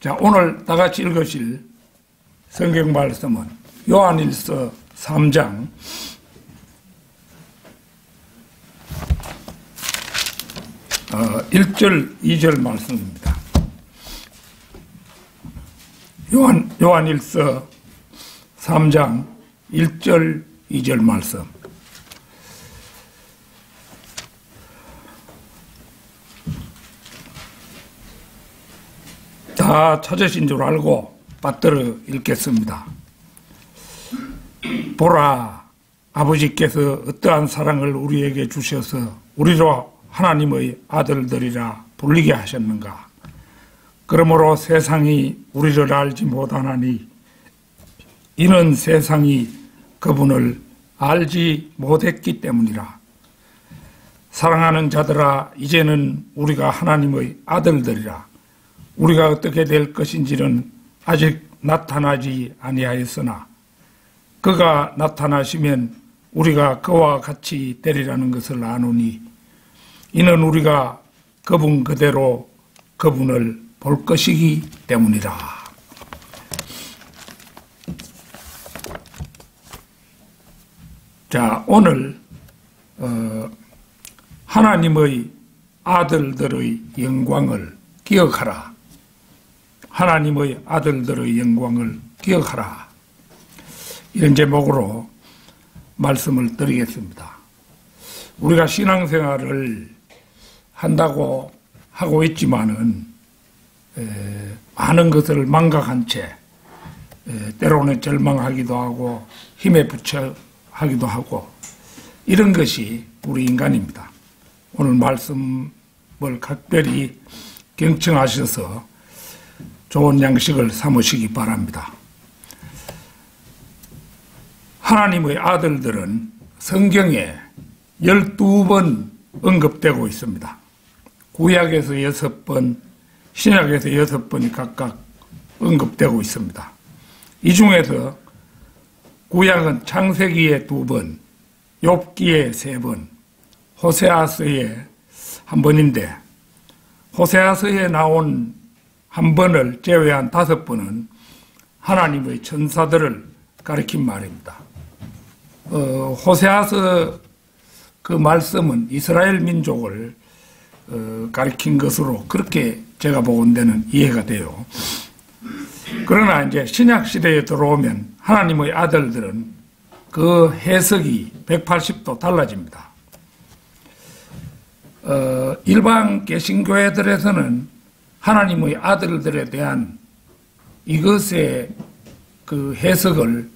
자, 오늘 다 같이 읽으실 성경 말씀은 요한일서 3장 1절, 2절 말씀입니다. 요한일서 3장 1절, 2절 말씀. 다 찾으신 줄 알고 받들어 읽겠습니다. 보라, 아버지께서 어떠한 사랑을 우리에게 주셔서 우리로 하나님의 아들들이라 불리게 하셨는가. 그러므로 세상이 우리를 알지 못하나니 이는 세상이 그분을 알지 못했기 때문이라. 사랑하는 자들아, 이제는 우리가 하나님의 아들들이라. 우리가 어떻게 될 것인지는 아직 나타나지 아니하였으나 그가 나타나시면 우리가 그와 같이 되리라는 것을 아노니 이는 우리가 그분 그대로 그분을 볼 것이기 때문이라. 자, 오늘 하나님의 아들들의 영광을 기억하라. 하나님의 아들들의 영광을 기억하라. 이런 제목으로 말씀을 드리겠습니다. 우리가 신앙생활을 한다고 하고 있지만은 많은 것을 망각한 채 때로는 절망하기도 하고 힘에 부처하기도 하고 이런 것이 우리 인간입니다. 오늘 말씀을 각별히 경청하셔서 좋은 양식을 삼으시기 바랍니다. 하나님의 아들들은 성경에 12번 언급되고 있습니다. 구약에서 6번, 신약에서 6번이 각각 언급되고 있습니다. 이 중에서 구약은 창세기에 2번, 욥기에 3번, 호세아서에 1번인데 호세아서에 나온 1번을 제외한 5번은 하나님의 천사들을 가리킨 말입니다. 호세아서 그 말씀은 이스라엘 민족을 가리킨 것으로 그렇게 제가 보건대는 이해가 돼요. 그러나 이제 신약 시대에 들어오면 하나님의 아들들은 그 해석이 180도 달라집니다. 일반 개신교회들에서는 하나님의 아들들에 대한 이것의 그 해석을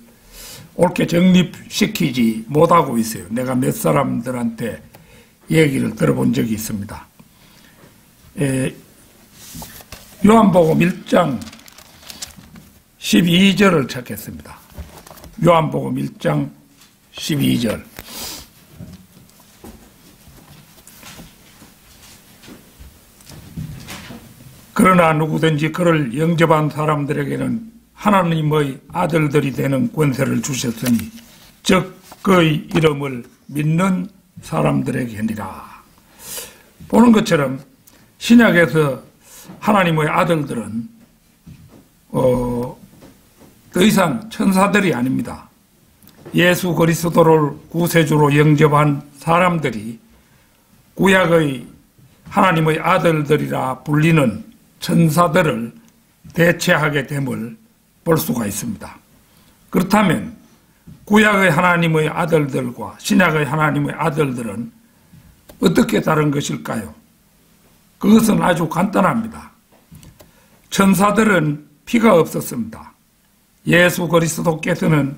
옳게 정립시키지 못하고 있어요. 내가 몇 사람들한테 얘기를 들어본 적이 있습니다. 요한복음 1장 12절을 찾겠습니다. 요한복음 1장 12절. 그러나 누구든지 그를 영접한 사람들에게는 하나님의 아들들이 되는 권세를 주셨으니 즉 그의 이름을 믿는 사람들에게니라. 보는 것처럼 신약에서 하나님의 아들들은 더 이상 천사들이 아닙니다. 예수 그리스도를 구세주로 영접한 사람들이 구약의 하나님의 아들들이라 불리는 천사들을 대체하게 됨을 볼 수가 있습니다. 그렇다면 구약의 하나님의 아들들과 신약의 하나님의 아들들은 어떻게 다른 것일까요? 그것은 아주 간단합니다. 천사들은 피가 없었습니다. 예수 그리스도께서는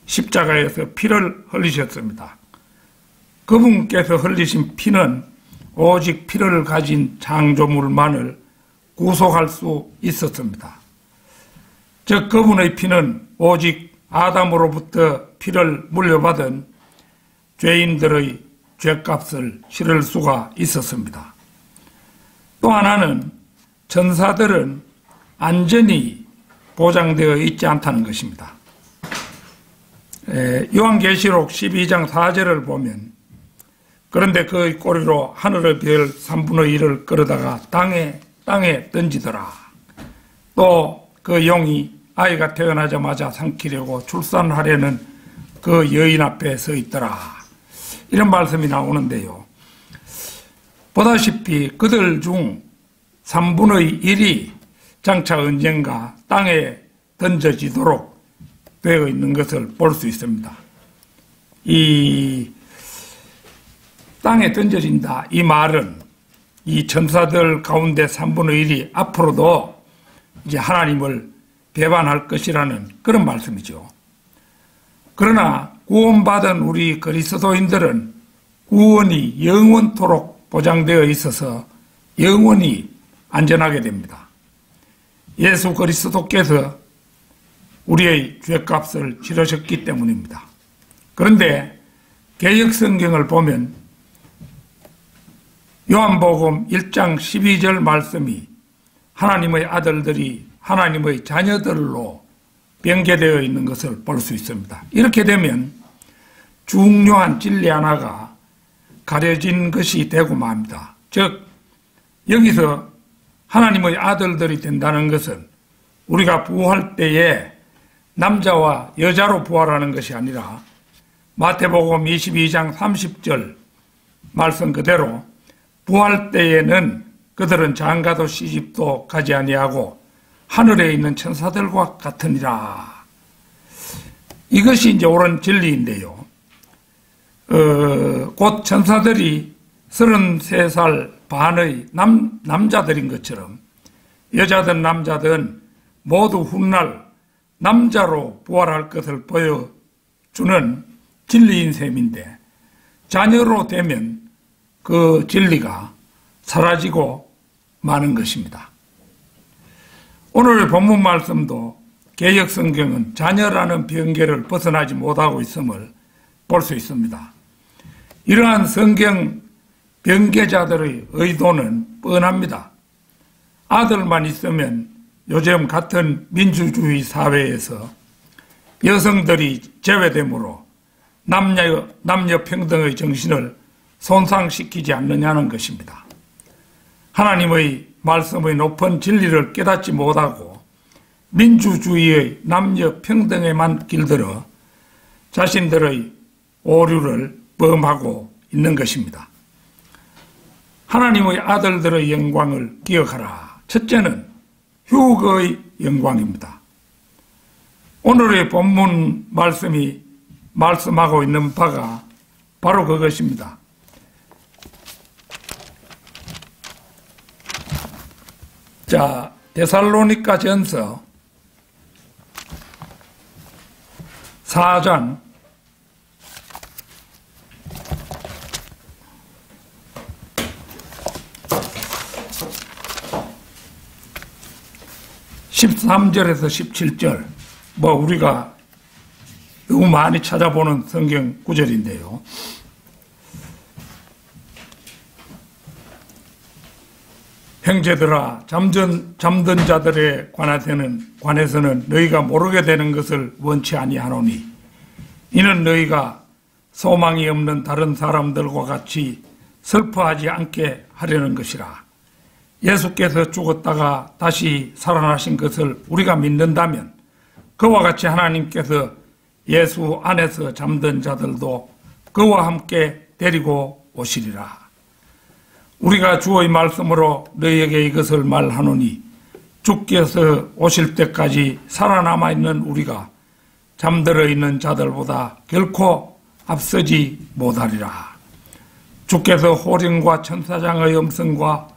십자가에서 피를 흘리셨습니다. 그분께서 흘리신 피는 오직 피를 가진 창조물만을 구속할 수 있었습니다. 즉 그분의 피는 오직 아담으로부터 피를 물려받은 죄인들의 죄값을 치를 수가 있었습니다. 또 하나는 천사들은 안전이 보장되어 있지 않다는 것입니다. 요한계시록 12장 4절을 보면 그런데 그의 꼬리로 하늘의 별 3분의 1을 끌어다가 땅에 던지더라. 또 그 용이 아이가 태어나자마자 삼키려고 출산하려는 그 여인 앞에 서 있더라. 이런 말씀이 나오는데요. 보다시피 그들 중 3분의 1이 장차 언젠가 땅에 던져지도록 되어 있는 것을 볼 수 있습니다. 이 땅에 던져진다, 이 말은 이 천사들 가운데 3분의 1이 앞으로도 이제 하나님을 배반할 것이라는 그런 말씀이죠. 그러나 구원받은 우리 그리스도인들은 구원이 영원토록 보장되어 있어서 영원히 안전하게 됩니다. 예수 그리스도께서 우리의 죄값을 치르셨기 때문입니다. 그런데 개역성경을 보면 요한복음 1장 12절 말씀이 하나님의 아들들이 하나님의 자녀들로 변개되어 있는 것을 볼 수 있습니다. 이렇게 되면 중요한 진리 하나가 가려진 것이 되고 맙니다. 즉 여기서 하나님의 아들들이 된다는 것은 우리가 부활할 때에 남자와 여자로 부활하는 것이 아니라 마태복음 22장 30절 말씀 그대로 부활 때에는 그들은 장가도 시집도 가지 아니하고 하늘에 있는 천사들과 같으니라. 이것이 이제 옳은 진리인데요. 곧 천사들이 33살 반의 남자들인 것처럼 여자든 남자든 모두 훗날 남자로 부활할 것을 보여주는 진리인 셈인데 자녀로 되면 그 진리가 사라지고 마는 것입니다. 오늘 본문 말씀도 개역성경은 자녀라는 변개를 벗어나지 못하고 있음을 볼 수 있습니다. 이러한 성경 변개자들의 의도는 뻔합니다. 아들만 있으면 요즘 같은 민주주의 사회에서 여성들이 제외되므로 남녀 평등의 정신을 손상시키지 않느냐는 것입니다. 하나님의 말씀의 높은 진리를 깨닫지 못하고 민주주의의 남녀 평등에만 길들어 자신들의 오류를 범하고 있는 것입니다. 하나님의 아들들의 영광을 기억하라. 첫째는 휴거의 영광입니다. 오늘의 본문 말씀이 말씀하고 있는 바가 바로 그것입니다. 자, 데살로니가 전서 4장 13절에서 17절, 우리가 너무 많이 찾아보는 성경 구절인데요. 형제들아, 잠든 자들에 관해서는 너희가 모르게 되는 것을 원치 아니하노니 이는 너희가 소망이 없는 다른 사람들과 같이 슬퍼하지 않게 하려는 것이라. 예수께서 죽었다가 다시 살아나신 것을 우리가 믿는다면 그와 같이 하나님께서 예수 안에서 잠든 자들도 그와 함께 데리고 오시리라. 우리가 주의 말씀으로 너희에게 이것을 말하노니 주께서 오실 때까지 살아남아 있는 우리가 잠들어 있는 자들보다 결코 앞서지 못하리라. 주께서 호령과 천사장의 음성과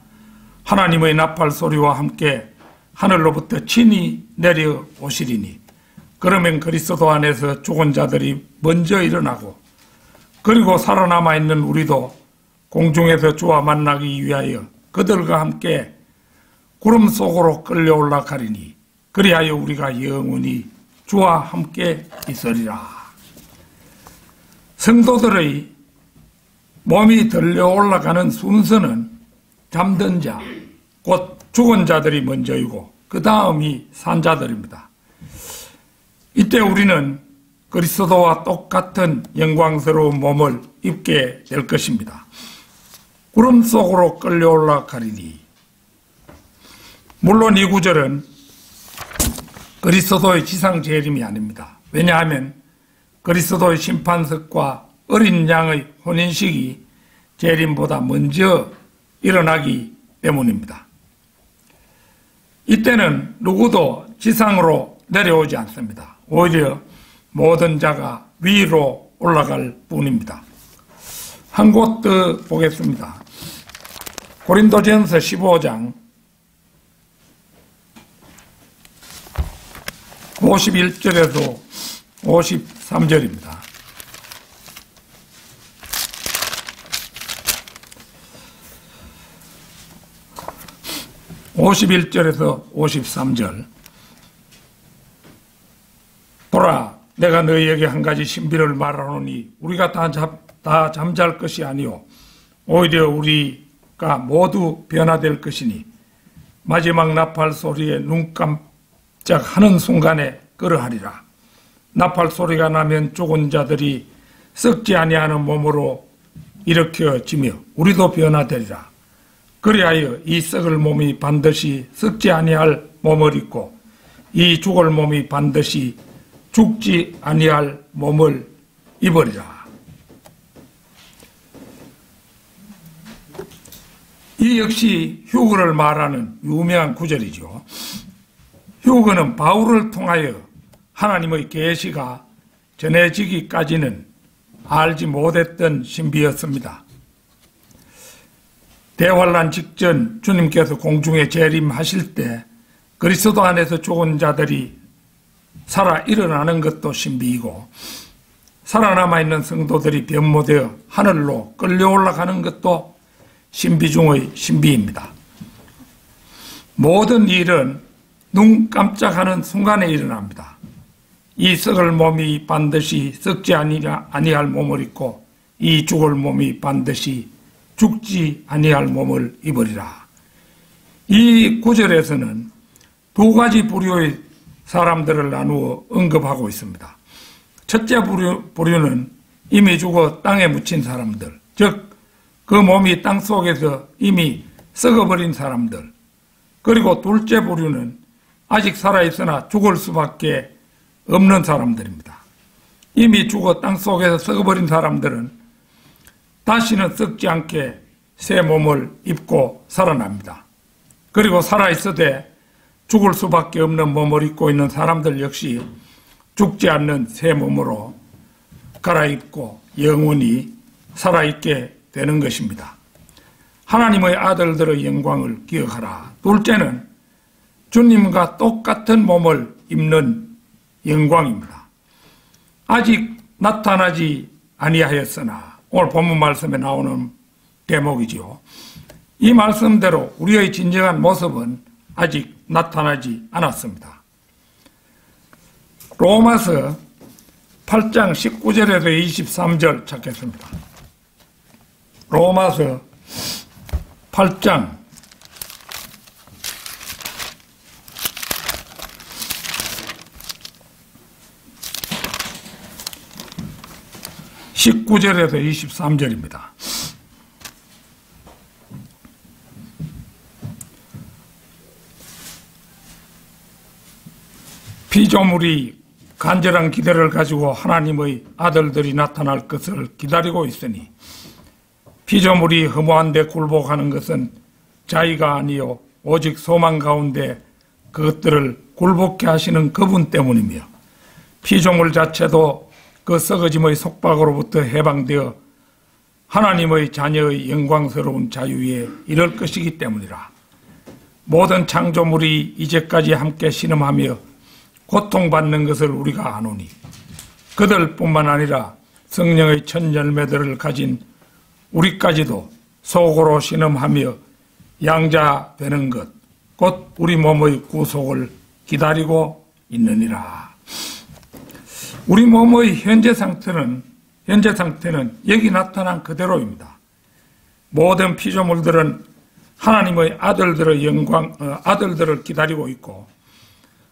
하나님의 나팔 소리와 함께 하늘로부터 친히 내려오시리니 그러면 그리스도 안에서 죽은 자들이 먼저 일어나고 그리고 살아남아 있는 우리도 공중에서 주와 만나기 위하여 그들과 함께 구름 속으로 끌려 올라가리니 그리하여 우리가 영원히 주와 함께 있으리라. 성도들의 몸이 들려 올라가는 순서는 잠든 자, 곧 죽은 자들이 먼저이고 그 다음이 산 자들입니다. 이때 우리는 그리스도와 똑같은 영광스러운 몸을 입게 될 것입니다. 구름 속으로 끌려 올라가리니. 물론 이 구절은 그리스도의 지상 재림이 아닙니다. 왜냐하면 그리스도의 심판석과 어린 양의 혼인식이 재림보다 먼저 일어나기 때문입니다. 이때는 누구도 지상으로 내려오지 않습니다. 오히려 모든 자가 위로 올라갈 뿐입니다. 한 곳 더 보겠습니다. 고린도전서 15장 51절에서 53절입니다. (51절에서) 53절. 보라, 내가 너희에게 한 가지 신비를 말하노니 우리가 다 잠잘 것이 아니요 오히려 우리가 모두 변화될 것이니 마지막 나팔 소리에 눈 깜짝하는 순간에 그러하리라. 나팔 소리가 나면 죽은 자들이 썩지 아니하는 몸으로 일으켜지며 우리도 변화되리라. 그리하여 이 썩을 몸이 반드시 썩지 아니할 몸을 입고 이 죽을 몸이 반드시 죽지 아니할 몸을 입으리라. 이 역시 휴거를 말하는 유명한 구절이죠. 휴거는 바울을 통하여 하나님의 계시가 전해지기까지는 알지 못했던 신비였습니다. 대환란 직전 주님께서 공중에 재림하실 때 그리스도 안에서 죽은 자들이 살아 일어나는 것도 신비이고 살아남아 있는 성도들이 변모되어 하늘로 끌려 올라가는 것도 신비 중의 신비입니다. 모든 일은 눈 깜짝하는 순간에 일어납니다. 이 썩을 몸이 반드시 썩지 아니할 몸을 입고 이 죽을 몸이 반드시 죽지 아니할 몸을 입으리라. 이 구절에서는 두 가지 부류의 사람들을 나누어 언급하고 있습니다. 첫째 부류는 이미 죽어 땅에 묻힌 사람들, 즉 그 몸이 땅 속에서 이미 썩어버린 사람들. 그리고 둘째 부류는 아직 살아있으나 죽을 수밖에 없는 사람들입니다. 이미 죽어 땅 속에서 썩어버린 사람들은 다시는 썩지 않게 새 몸을 입고 살아납니다. 그리고 살아있어도 죽을 수밖에 없는 몸을 입고 있는 사람들 역시 죽지 않는 새 몸으로 갈아입고 영원히 살아있게 되는 것입니다. 하나님의 아들들의 영광을 기억하라. 둘째는 주님과 똑같은 몸을 입는 영광입니다. 아직 나타나지 아니하였으나 오늘 본문 말씀에 나오는 대목이지요. 이 말씀대로 우리의 진정한 모습은 아직 나타나지 않았습니다. 로마서 8장 19절에서 23절 찾겠습니다. 로마서 8장 19절에서 23절입니다. 피조물이 간절한 기대를 가지고 하나님의 아들들이 나타날 것을 기다리고 있으니 피조물이 허무한 데 굴복하는 것은 자의가 아니요 오직 소망 가운데 그것들을 굴복케 하시는 그분 때문이며 피조물 자체도 그 썩어짐의 속박으로부터 해방되어 하나님의 자녀의 영광스러운 자유에 이를 것이기 때문이라. 모든 창조물이 이제까지 함께 신음하며 고통받는 것을 우리가 아노니 그들뿐만 아니라 성령의 첫 열매들을 가진 우리까지도 속으로 신음하며 양자되는 것, 곧 우리 몸의 구속을 기다리고 있느니라. 우리 몸의 현재 상태는 여기 나타난 그대로입니다. 모든 피조물들은 하나님의 아들들의 아들들을 기다리고 있고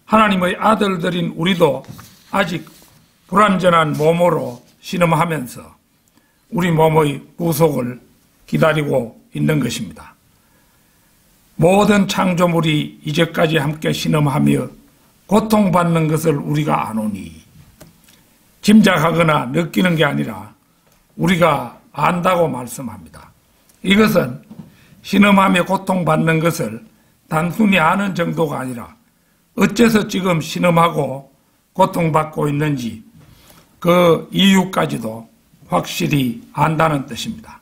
하나님의 아들들인 우리도 아직 불완전한 몸으로 신음하면서 우리 몸의 구속을 기다리고 있는 것입니다. 모든 창조물이 이제까지 함께 신음하며 고통받는 것을 우리가 아노니. 짐작하거나 느끼는 게 아니라 우리가 안다고 말씀합니다. 이것은 신음하며 고통받는 것을 단순히 아는 정도가 아니라 어째서 지금 신음하고 고통받고 있는지 그 이유까지도 확실히 안다는 뜻입니다.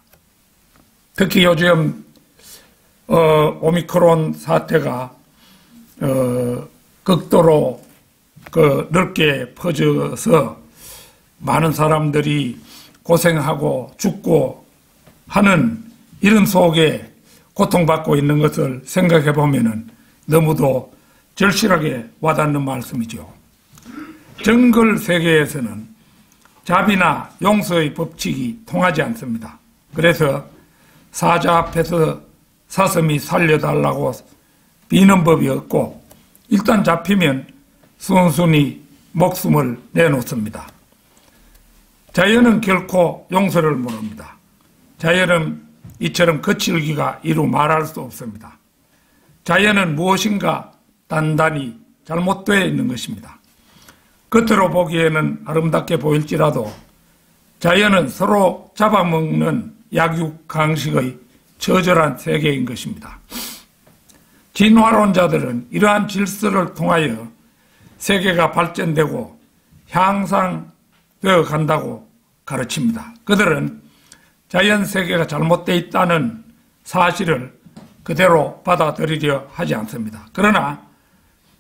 특히 요즘 오미크론 사태가 극도로 넓게 퍼져서 많은 사람들이 고생하고 죽고 하는 이런 속에 고통받고 있는 것을 생각해 보면 너무도 절실하게 와닿는 말씀이죠. 정글 세계에서는 자비나 용서의 법칙이 통하지 않습니다. 그래서 사자 앞에서 사슴이 살려달라고 비는 법이 없고 일단 잡히면 순순히 목숨을 내놓습니다. 자연은 결코 용서를 모릅니다. 자연은 이처럼 거칠기가 이루 말할 수 없습니다. 자연은 무엇인가 단단히 잘못되어 있는 것입니다. 겉으로 보기에는 아름답게 보일지라도 자연은 서로 잡아먹는 약육강식의 처절한 세계인 것입니다. 진화론자들은 이러한 질서를 통하여 세계가 발전되고 향상되어 간다고 가르칩니다. 그들은 자연 세계가 잘못되어 있다는 사실을 그대로 받아들이려 하지 않습니다. 그러나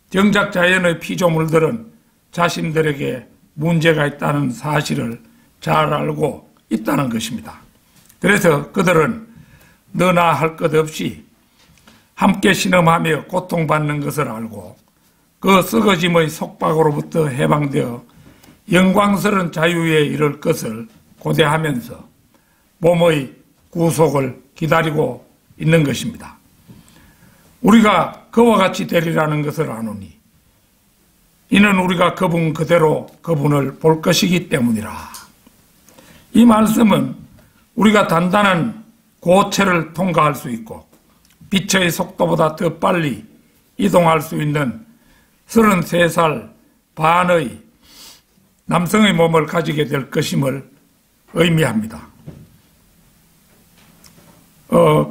정작 자연의 피조물들은 자신들에게 문제가 있다는 사실을 잘 알고 있다는 것입니다. 그래서 그들은 너나 할 것 없이 함께 신음하며 고통받는 것을 알고 그 썩어짐의 속박으로부터 해방되어 영광스러운 자유에 이를 것을 고대하면서 몸의 구속을 기다리고 있는 것입니다. 우리가 그와 같이 되리라는 것을 아노니 이는 우리가 그분 그대로 그분을 볼 것이기 때문이라. 이 말씀은 우리가 단단한 고체를 통과할 수 있고 빛의 속도보다 더 빨리 이동할 수 있는 33살 반의 남성의 몸을 가지게 될 것임을 의미합니다.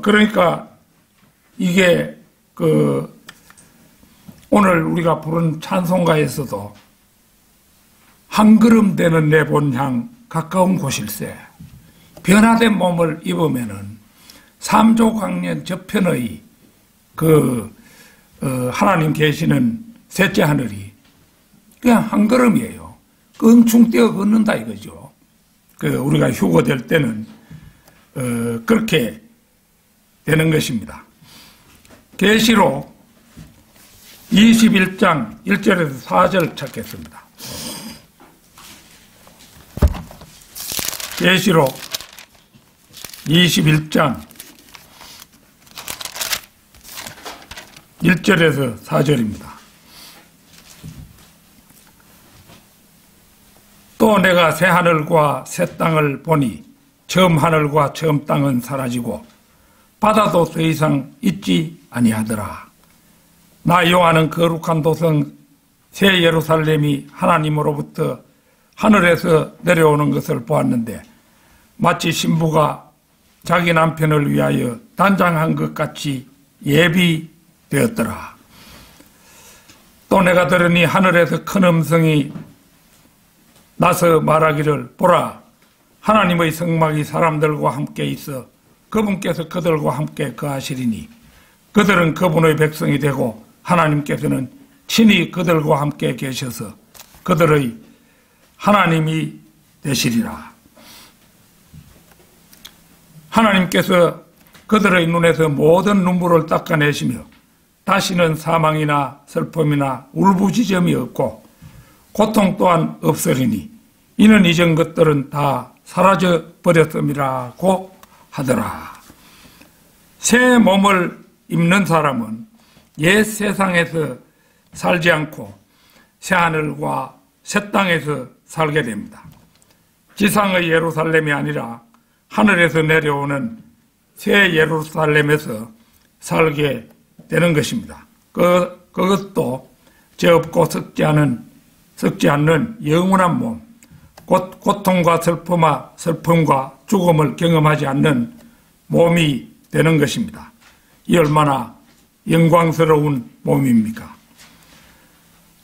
그러니까 이게 오늘 우리가 부른 찬송가에서도 한 걸음 되는 내 본향 가까운 곳일세. 변화된 몸을 입으면은 삼조광년 저편의 하나님 계시는 셋째 하늘이 그냥 한 걸음이에요. 껑충 뛰어 걷는다 이거죠. 우리가 휴거될 때는 그렇게 되는 것입니다. 계시록 21장 1절에서 4절 찾겠습니다. 계시록 21장 1절에서 4절입니다. 또 내가 새 하늘과 새 땅을 보니 처음 하늘과 처음 땅은 사라지고 바다도 더 이상 있지 아니하더라. 나 요한은 거룩한 도성 새 예루살렘이 하나님으로부터 하늘에서 내려오는 것을 보았는데 마치 신부가 자기 남편을 위하여 단장한 것 같이 예비되었더라. 또 내가 들으니 하늘에서 큰 음성이 나서 말하기를 보라 하나님의 성막이 사람들과 함께 있어 그분께서 그들과 함께 거하시리니 그들은 그분의 백성이 되고 하나님께서는 친히 그들과 함께 계셔서 그들의 하나님이 되시리라. 하나님께서 그들의 눈에서 모든 눈물을 닦아내시며 다시는 사망이나 슬픔이나 울부짖음이 없고 고통 또한 없으리니 이는 이전 것들은 다 사라져 버렸음이라고 하더라. 새 몸을 입는 사람은 옛 세상에서 살지 않고 새 하늘과 새 땅에서 살게 됩니다. 지상의 예루살렘이 아니라 하늘에서 내려오는 새 예루살렘에서 살게 되는 것입니다. 그것도 죄 없고 썩지 않는 영원한 몸, 고통과 슬픔과 죽음을 경험하지 않는 몸이 되는 것입니다. 이 얼마나 영광스러운 몸입니까?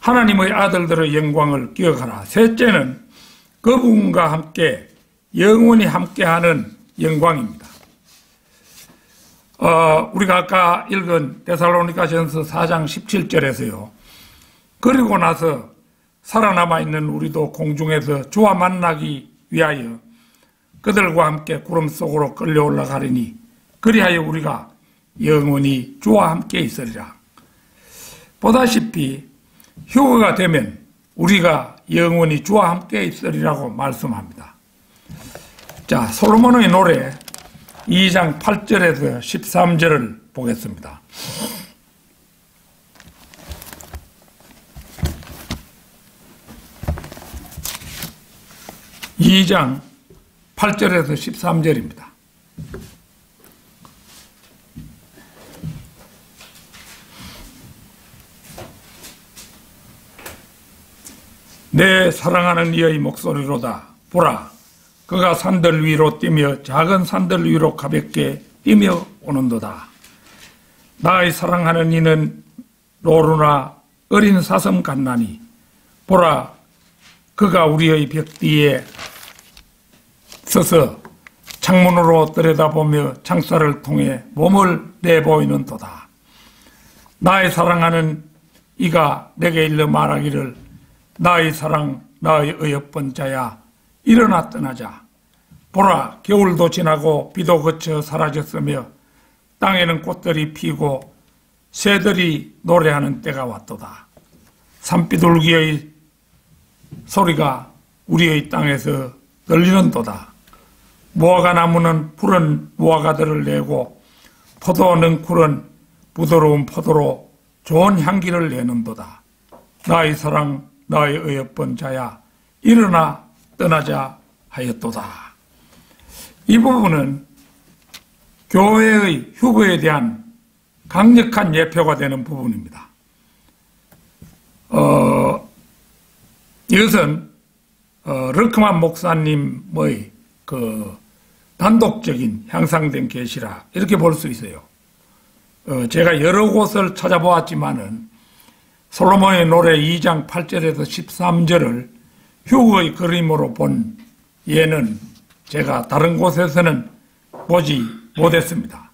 하나님의 아들들의 영광을 기억하라. 셋째는 그분과 함께 영원히 함께하는 영광입니다. 우리가 아까 읽은 데살로니가전서 4장 17절에서요. 그리고 나서 살아남아 있는 우리도 공중에서 주와 만나기 위하여 그들과 함께 구름 속으로 끌려 올라가리니 그리하여 우리가 영원히 주와 함께 있으리라. 보다시피 휴거가 되면 우리가 영원히 주와 함께 있으리라고 말씀합니다. 자, 솔로몬의 노래 2장 8절에서 13절을 보겠습니다. 이 2장 8절에서 13절입니다. 내 사랑하는 이의 목소리로다. 보라, 그가 산들 위로 뛰며 작은 산들 위로 가볍게 뛰며 오는도다. 나의 사랑하는 이는 노루나 어린 사슴 같나니 보라, 그가 우리의 벽 뒤에 서서 창문으로 들여다보며 창살을 통해 몸을 내보이는도다. 나의 사랑하는 이가 내게 일러 말하기를 나의 사랑, 나의 어여쁜 자야, 일어나 떠나자. 보라, 겨울도 지나고 비도 그쳐 사라졌으며 땅에는 꽃들이 피고 새들이 노래하는 때가 왔도다. 산비둘기의 소리가 우리의 땅에서 들리는도다. 무화과 나무는 푸른 무화과들을 내고 포도 능쿨은 부드러운 포도로 좋은 향기를 내는도다. 나의 사랑, 나의 어여쁜 자야, 일어나 떠나자 하였도다. 이 부분은 교회의 휴거에 대한 강력한 예표가 되는 부분입니다. 이것은 르크만 목사님의 단독적인 향상된 계시라 이렇게 볼 수 있어요. 제가 여러 곳을 찾아보았지만은 솔로몬의 노래 2장 8절에서 13절을 휴거의 그림으로 본 예는 제가 다른 곳에서는 보지 못했습니다.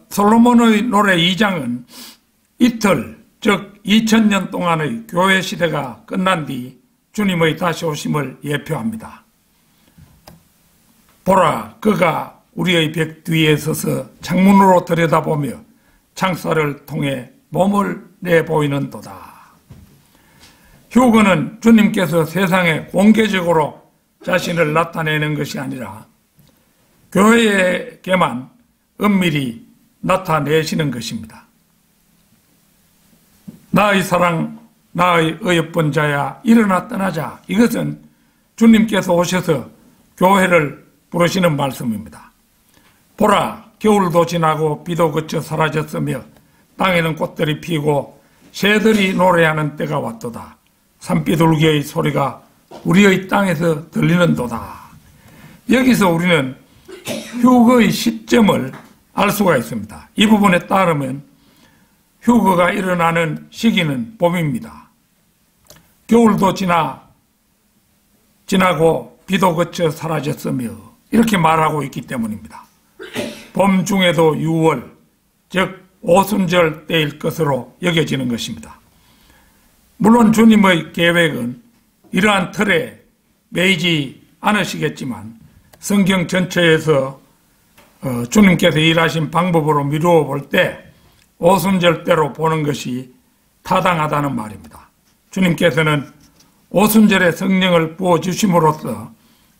솔로몬의 노래 2장은 이틀, 즉 2000년 동안의 교회 시대가 끝난 뒤 주님의 다시 오심을 예표합니다. 보라, 그가 우리의 벽 뒤에 서서 창문으로 들여다보며 창살을 통해 몸을 내보이는도다. 휴거는 주님께서 세상에 공개적으로 자신을 나타내는 것이 아니라 교회에게만 은밀히 나타내시는 것입니다. 나의 사랑, 나의 어여쁜 자야, 일어나 떠나자. 이것은 주님께서 오셔서 교회를 부르시는 말씀입니다. 보라, 겨울도 지나고 비도 그쳐 사라졌으며 땅에는 꽃들이 피고 새들이 노래하는 때가 왔도다. 산비둘기의 소리가 우리의 땅에서 들리는도다. 여기서 우리는 휴거의 시점을 알 수가 있습니다. 이 부분에 따르면 휴거가 일어나는 시기는 봄입니다. 겨울도 지나고 비도 그쳐 사라졌으며 이렇게 말하고 있기 때문입니다. 봄 중에도 6월, 즉 오순절 때일 것으로 여겨지는 것입니다. 물론 주님의 계획은 이러한 틀에 매이지 않으시겠지만 성경 전체에서 주님께서 일하신 방법으로 미루어 볼 때 오순절 때로 보는 것이 타당하다는 말입니다. 주님께서는 오순절에 성령을 부어주심으로써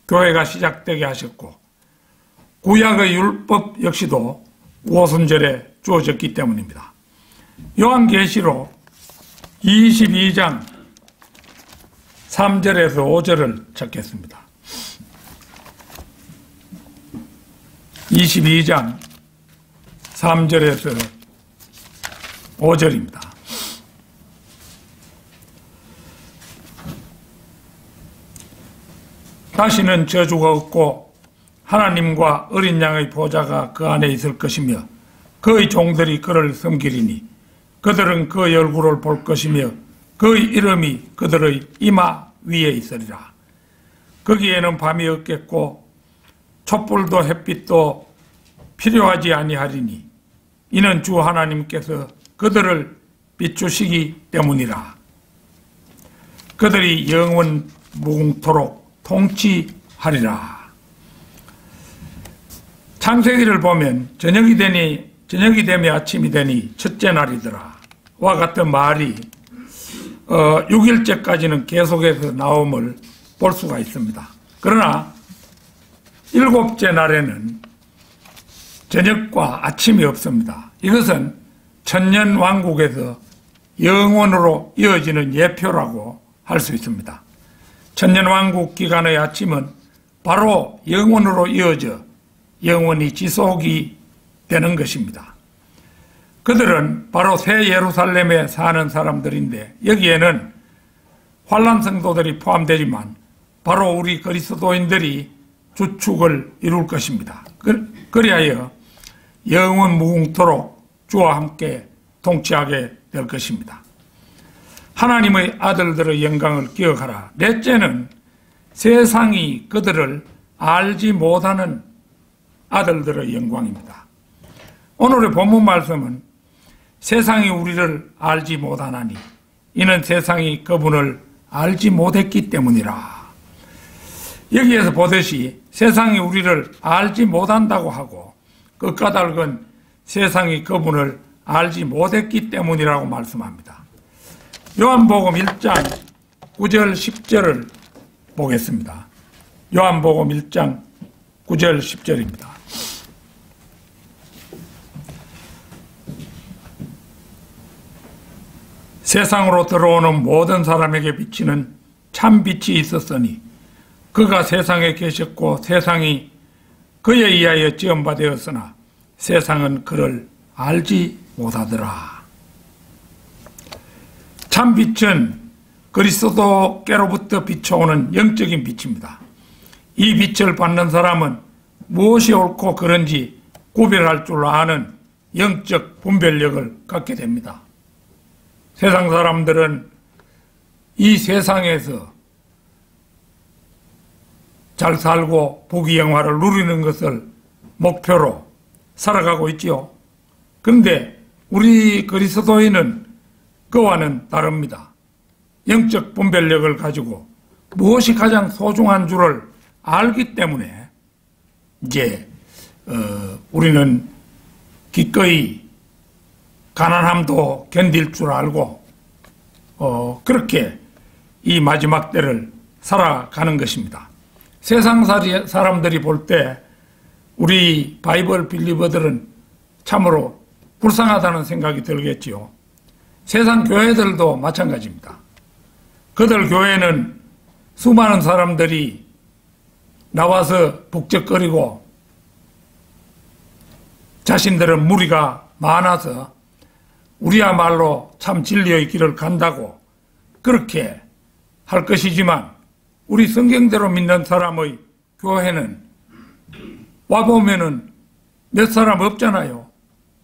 교회가 시작되게 하셨고 구약의 율법 역시도 오순절에 주어졌기 때문입니다. 요한계시록 22장 3절에서 5절을 찾겠습니다. 22장 3절에서 5절입니다. 다시는 저주가 없고 하나님과 어린 양의 보좌가 그 안에 있을 것이며 그의 종들이 그를 섬기리니 그들은 그의 얼굴을 볼 것이며 그의 이름이 그들의 이마 위에 있으리라. 거기에는 밤이 없겠고 촛불도 햇빛도 필요하지 아니하리니 이는 주 하나님께서 그들을 비추시기 때문이라. 그들이 영원 무궁토록 통치하리라. 창세기를 보면 저녁이 되며 아침이 되니 첫째 날이더라 와 같은 말이 6일째까지는 계속해서 나옴을 볼 수가 있습니다. 그러나 7째 날에는 저녁과 아침이 없습니다. 이것은 천년왕국에서 영원으로 이어지는 예표라고 할 수 있습니다. 천년왕국 기간의 아침은 바로 영원으로 이어져 영원히 지속이 되는 것입니다. 그들은 바로 새 예루살렘에 사는 사람들인데 여기에는 환난 성도들이 포함되지만 바로 우리 그리스도인들이 주축을 이룰 것입니다. 그리하여 영원 무궁토록 주와 함께 통치하게 될 것입니다. 하나님의 아들들의 영광을 기억하라. 넷째는 세상이 그들을 알지 못하는 아들들의 영광입니다. 오늘의 본문 말씀은 세상이 우리를 알지 못하나니 이는 세상이 그분을 알지 못했기 때문이라. 여기에서 보듯이 세상이 우리를 알지 못한다고 하고 그 까닭은 세상이 그분을 알지 못했기 때문이라고 말씀합니다. 요한복음 1장 9절 10절을 보겠습니다. 요한복음 1장 9절 10절입니다. 세상으로 들어오는 모든 사람에게 비치는 참 빛이 있었으니 그가 세상에 계셨고 세상이 그에 의하여 지음바 되었으나 세상은 그를 알지 못하더라. 참 빛은 그리스도께로부터 비춰오는 영적인 빛입니다. 이 빛을 받는 사람은 무엇이 옳고 그른지 구별할 줄 아는 영적 분별력을 갖게 됩니다. 세상 사람들은 이 세상에서 잘 살고 부귀영화를 누리는 것을 목표로 살아가고 있지요. 그런데 우리 그리스도인은 그와는 다릅니다. 영적 분별력을 가지고 무엇이 가장 소중한 줄을 알기 때문에 이제 우리는 기꺼이 가난함도 견딜 줄 알고 그렇게 이 마지막 때를 살아가는 것입니다. 세상 사람들이 볼 때 우리 바이블 빌리버들은 참으로 불쌍하다는 생각이 들겠지요. 세상 교회들도 마찬가지입니다. 그들 교회는 수많은 사람들이 나와서 북적거리고 자신들은 무리가 많아서 우리야말로 참 진리의 길을 간다고 그렇게 할 것이지만 우리 성경대로 믿는 사람의 교회는 와보면은 몇 사람 없잖아요.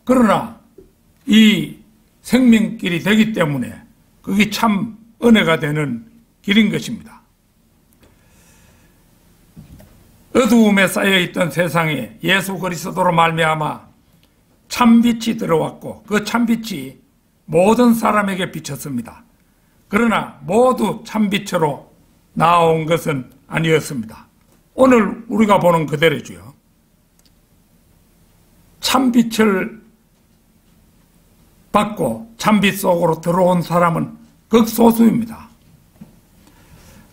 그러나 이 생명길이 되기 때문에 그게 참 은혜가 되는 길인 것입니다. 어두움에 쌓여있던 세상에 예수 그리스도로 말미암아 참빛이 들어왔고 그 참빛이 모든 사람에게 비쳤습니다. 그러나 모두 참빛으로 나온 것은 아니었습니다. 오늘 우리가 보는 그대로죠. 참빛을 받고 참빛 속으로 들어온 사람은 극소수입니다.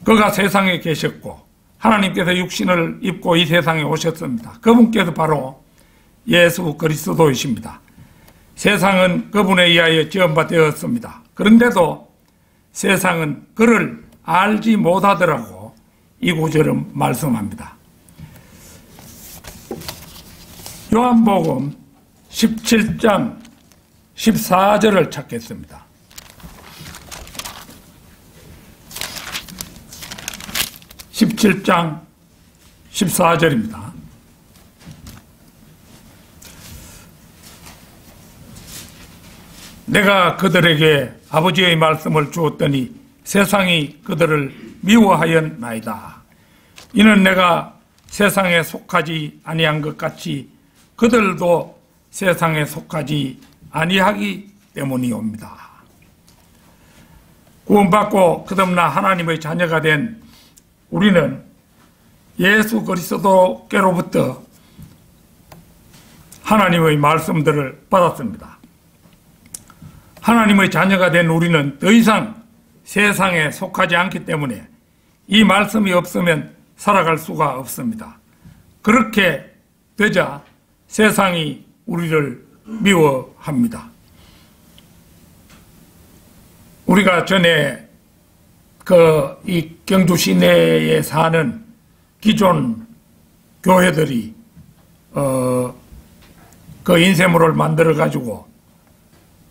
그가 세상에 계셨고 하나님께서 육신을 입고 이 세상에 오셨습니다. 그분께서 바로 예수 그리스도이십니다. 세상은 그분에 의하여 지음받았습니다. 그런데도 세상은 그를 알지 못하더라고 이 구절은 말씀합니다. 요한복음 17장 14절을 찾겠습니다. 17장 14절입니다. 내가 그들에게 아버지의 말씀을 주었더니 세상이 그들을 미워하였나이다. 이는 내가 세상에 속하지 아니한 것 같이 그들도 세상에 속하지 아니하기 때문이옵니다. 구원받고 거듭나 하나님의 자녀가 된 우리는 예수 그리스도께로부터 하나님의 말씀들을 받았습니다. 하나님의 자녀가 된 우리는 더 이상 세상에 속하지 않기 때문에 이 말씀이 없으면 살아갈 수가 없습니다. 그렇게 되자 세상이 우리를 미워합니다. 우리가 전에 이 경주 시내에 사는 기존 교회들이 그 인쇄물을 만들어 가지고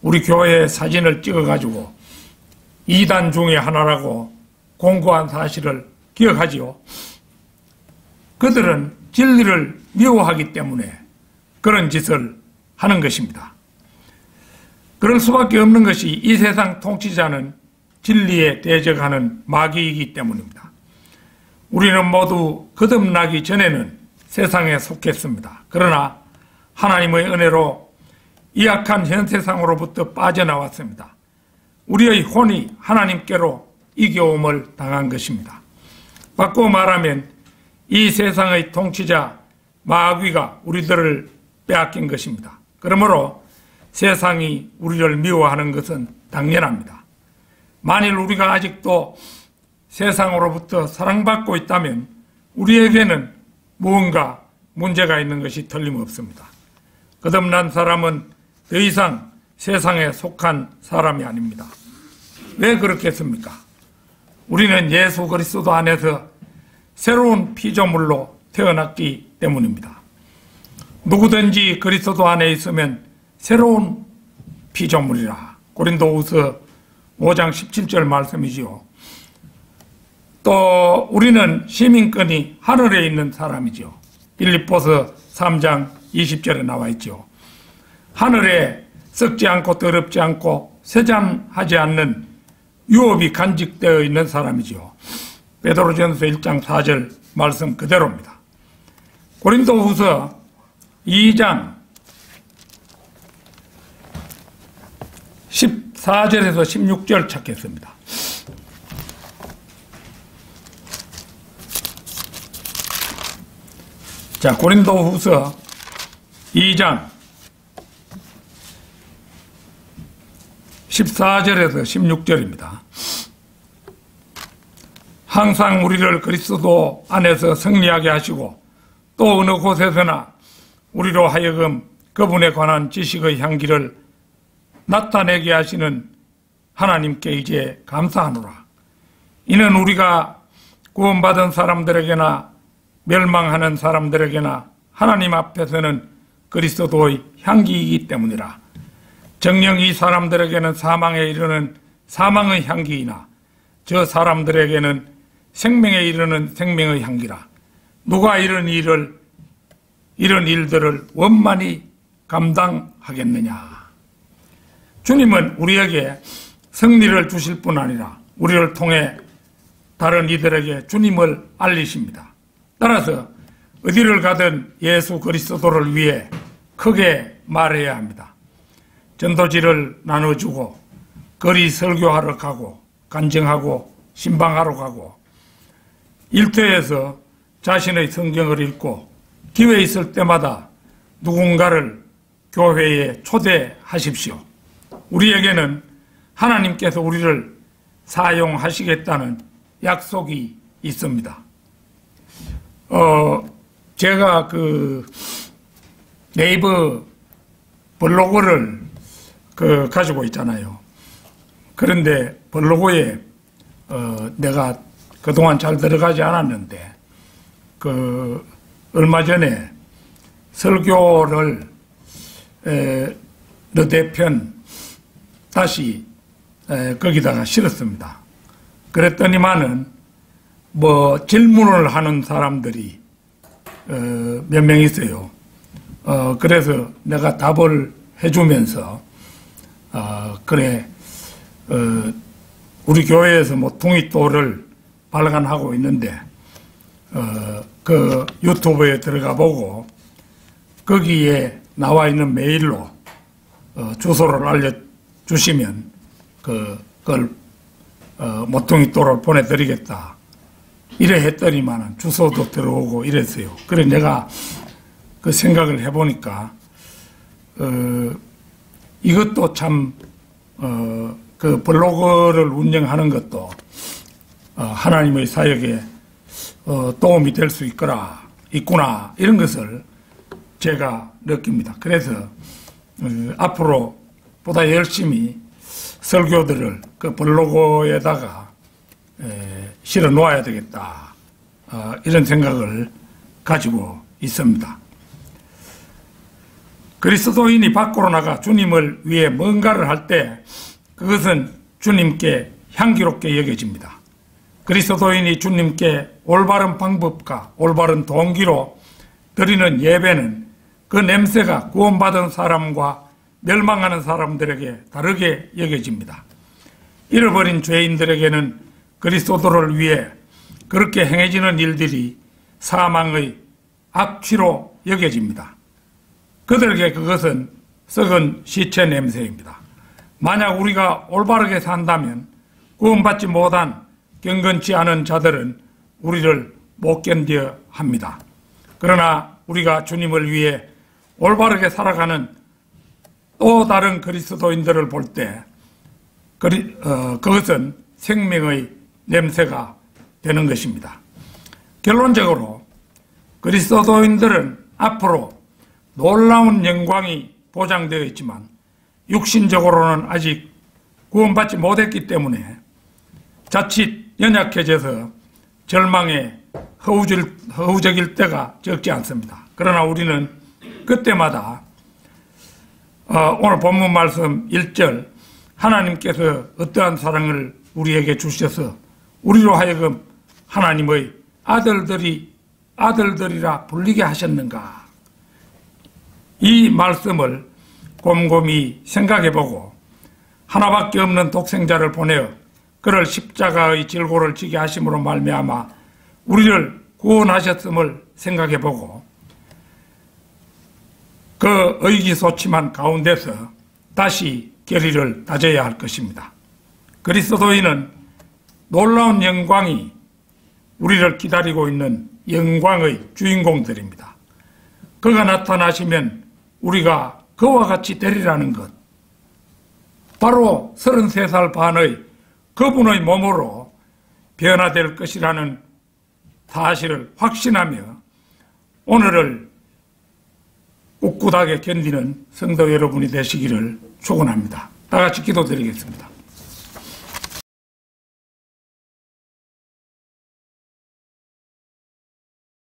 우리 교회 사진을 찍어 가지고 이단 중에 하나라고 공고한 사실을 기억하지요. 그들은 진리를 미워하기 때문에 그런 짓을 하는 것입니다. 그럴 수밖에 없는 것이 이 세상 통치자는 진리에 대적하는 마귀이기 때문입니다. 우리는 모두 거듭나기 전에는 세상에 속했습니다. 그러나 하나님의 은혜로 이 악한 현 세상으로부터 빠져나왔습니다. 우리의 혼이 하나님께로 이겨옴을 당한 것입니다. 바꾸어 말하면 이 세상의 통치자 마귀가 우리들을 빼앗긴 것입니다. 그러므로 세상이 우리를 미워하는 것은 당연합니다. 만일 우리가 아직도 세상으로부터 사랑받고 있다면 우리에게는 무언가 문제가 있는 것이 틀림없습니다. 거듭난 사람은 더 이상 세상에 속한 사람이 아닙니다. 왜 그렇겠습니까? 우리는 예수 그리스도 안에서 새로운 피조물로 태어났기 때문입니다. 누구든지 그리스도 안에 있으면 새로운 피조물이라. 고린도후서 5장 17절 말씀이지요. 또 우리는 시민권이 하늘에 있는 사람이죠. 빌립보서 3장 20절에 나와 있죠. 하늘에 썩지 않고 더럽지 않고 세잔하지 않는 유업이 간직되어 있는 사람이죠. 베드로전서 1장 4절 말씀 그대로입니다. 고린도후서 2장 14절에서 16절 찾겠습니다. 자, 고린도후서 2장 14절에서 16절입니다. 항상 우리를 그리스도 안에서 승리하게 하시고 또 어느 곳에서나 우리로 하여금 그분에 관한 지식의 향기를 나타내게 하시는 하나님께 이제 감사하노라. 이는 우리가 구원받은 사람들에게나 멸망하는 사람들에게나 하나님 앞에서는 그리스도의 향기이기 때문이라. 정녕 이 사람들에게는 사망에 이르는 사망의 향기이나 저 사람들에게는 생명에 이르는 생명의 향기라. 누가 이런 일들을 원만히 감당하겠느냐. 주님은 우리에게 승리를 주실 뿐 아니라 우리를 통해 다른 이들에게 주님을 알리십니다. 따라서 어디를 가든 예수 그리스도를 위해 크게 말해야 합니다. 전도지를 나눠주고 거리 설교하러 가고 간증하고 신방하러 가고 일터에서 자신의 성경을 읽고 기회 있을 때마다 누군가를 교회에 초대하십시오. 우리에게는 하나님께서 우리를 사용하시겠다는 약속이 있습니다. 제가 네이버 블로그를 가지고 있잖아요. 그런데 블로그에 내가 그동안 잘 들어가지 않았는데 얼마 전에 설교를 대편 다시 거기다가 실었습니다. 그랬더니만은 뭐 질문을 하는 사람들이 몇 명 있어요. 그래서 내가 답을 해주면서 그래 우리 교회에서 뭐 둥이돌을 발간하고 있는데 그 유튜브에 들어가 보고 거기에 나와 있는 메일로 주소를 알려주시면 그걸 모퉁이돌을 보내드리겠다. 이래 했더니만 주소도 들어오고 이랬어요. 그래 내가 그 생각을 해보니까 이것도 참 그 블로그를 운영하는 것도 하나님의 사역에 도움이 될 수 있구나 이런 것을 제가 느낍니다. 그래서 앞으로 보다 열심히 설교들을 그 블로그에다가 실어 놓아야 되겠다 이런 생각을 가지고 있습니다. 그리스도인이 밖으로 나가 주님을 위해 뭔가를 할 때 그것은 주님께 향기롭게 여겨집니다. 그리스도인이 주님께 올바른 방법과 올바른 동기로 드리는 예배는 그 냄새가 구원받은 사람과 멸망하는 사람들에게 다르게 여겨집니다. 잃어버린 죄인들에게는 그리스도를 위해 그렇게 행해지는 일들이 사망의 악취로 여겨집니다. 그들에게 그것은 썩은 시체 냄새입니다. 만약 우리가 올바르게 산다면 구원받지 못한 경건치 않은 자들은 우리를 못 견뎌 합니다. 그러나 우리가 주님을 위해 올바르게 살아가는 또 다른 그리스도인들을 볼 때 그것은 생명의 냄새가 되는 것입니다. 결론적으로 그리스도인들은 앞으로 놀라운 영광이 보장되어 있지만 육신적으로는 아직 구원받지 못했기 때문에 자칫 연약해져서 절망에 허우적일 때가 적지 않습니다. 그러나 우리는 그때마다 오늘 본문 말씀 1절 하나님께서 어떠한 사랑을 우리에게 주셔서 우리로 하여금 하나님의 아들들이라 불리게 하셨는가, 이 말씀을 곰곰이 생각해보고 하나밖에 없는 독생자를 보내어 그를 십자가의 질고를 지게 하심으로 말미암아 우리를 구원하셨음을 생각해보고 그 의기소침한 가운데서 다시 결의를 다져야 할 것입니다. 그리스도인은 놀라운 영광이 우리를 기다리고 있는 영광의 주인공들입니다. 그가 나타나시면 우리가 그와 같이 되리라는 것, 바로 33살 반의 그분의 몸으로 변화될 것이라는 사실을 확신하며 오늘을 꿋꿋하게 견디는 성도 여러분이 되시기를 축원합니다. 다 같이 기도드리겠습니다.